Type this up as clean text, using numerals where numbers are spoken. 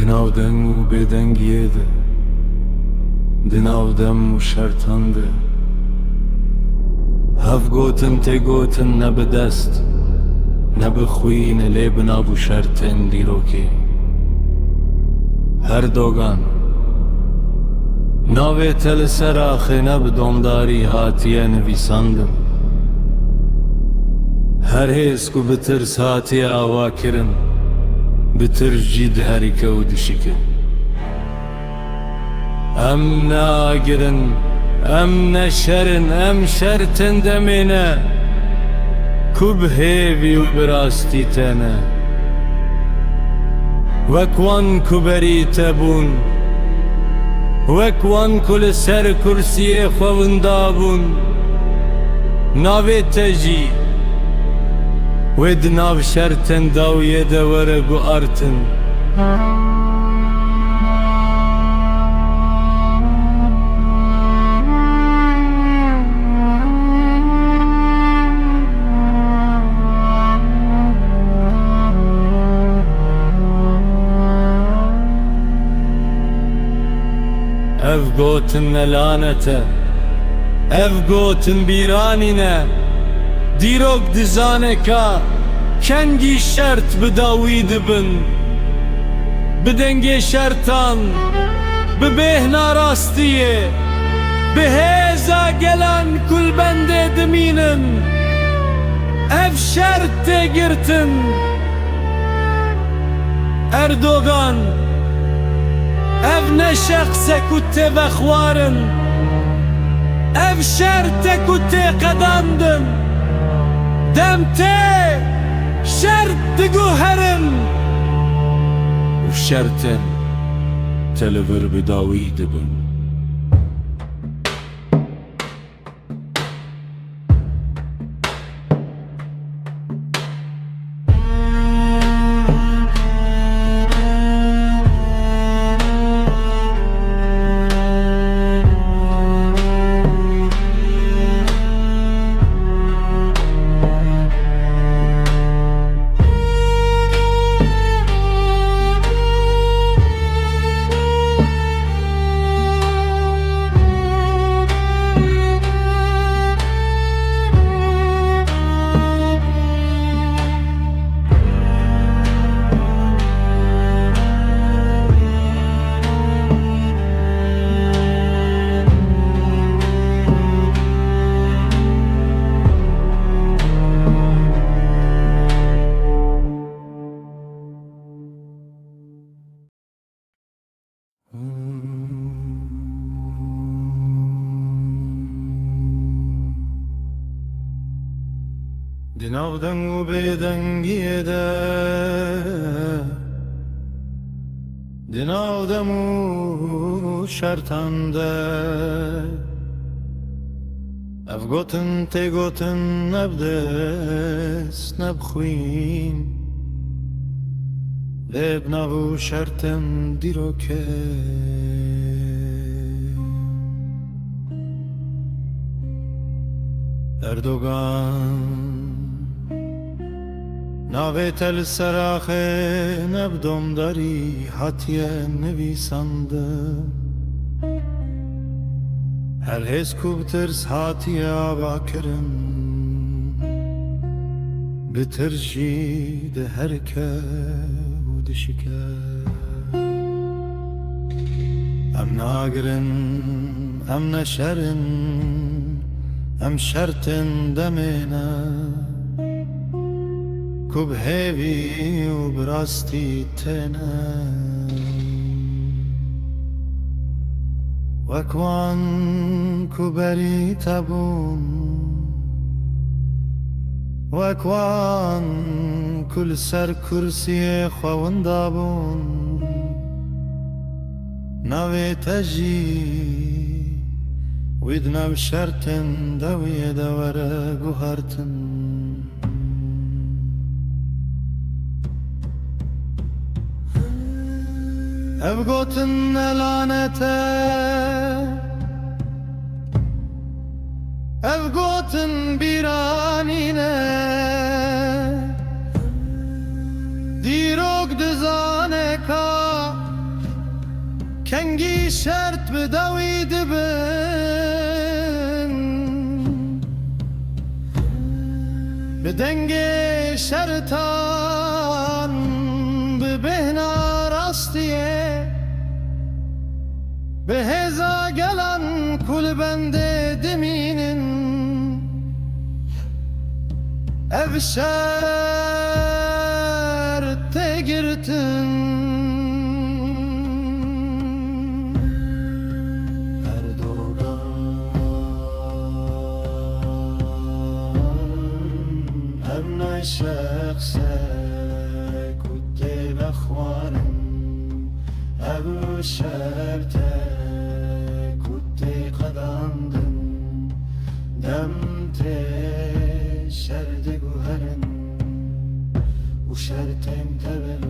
دناو دنگ و بێدەنگیێ de دناو دەم و شەرتان de هەف گوتن تێگوتن نە بەدەست نە بخوینە لێ بناب و شەرتێن دیرۆکێ هەر دۆگان ناوێتە لەسەر ئاخێنە بە دۆمداری هاتیە نویساندم هەر هێزک و بترس هاتیە ئاواکردن بترجید هەریکە و دشیکە ئەم ناگرن ئەم نەشەرن ئەم شەرتن دەمێنە کو بهێوی و براستی تەنە وەک وان کو بەریتە بوون وەک وان کو لەسەر کورسیێ خەوندا بوون ناوێتە ژی وێ دناو شەرتن داویە دەوەرە گوئارتن Ev gotin ne lanete Ev gotin biranine Dîrok dizaneka Kengî şert bi dawî dibin Bi dengê şertan Bi bêhna rastiyê Bi hêza gelan kulbendê dimînin Ev şert tê girtin Erdogan Ev ne şexse ku tê vexwarin Ev şerte ku tê qedandin Dem tê şert diguherin û şertin te li vir bi dawî dibin Dinav deng u bêdengiyê de Dinav dem û şertan de Ev gotin tê gotin ne bidest ne bixwîn Lê bi nav û şertin dîrokê Erdogan Navête li ser axê ne bi domdarî hatiye nivîsandin Her hêz ku bi tirs hatiye avakirin Bi tir jî di herike û dişike Em nagirin em neşerin Em şertin demêne Ku bihêvî û bi rastî têne Wek wan ku berîte bûn Wek wan ku li ser kursiyê xewinda bûn Navê te jî wî di nav şertin dewiyê de were guhartin Ev gotin ne lanete Ev gotin biranîne Dîrok dizaneka kengi şert bedaviydi ben بدنگ شرطان به بهنا راستیه به هزا گلن کل بنده دمینن ev şerte girtin شخصه كنت بخوانم ابو شبته كنت قداندم دمت شرد گوهرن و شرطم تبل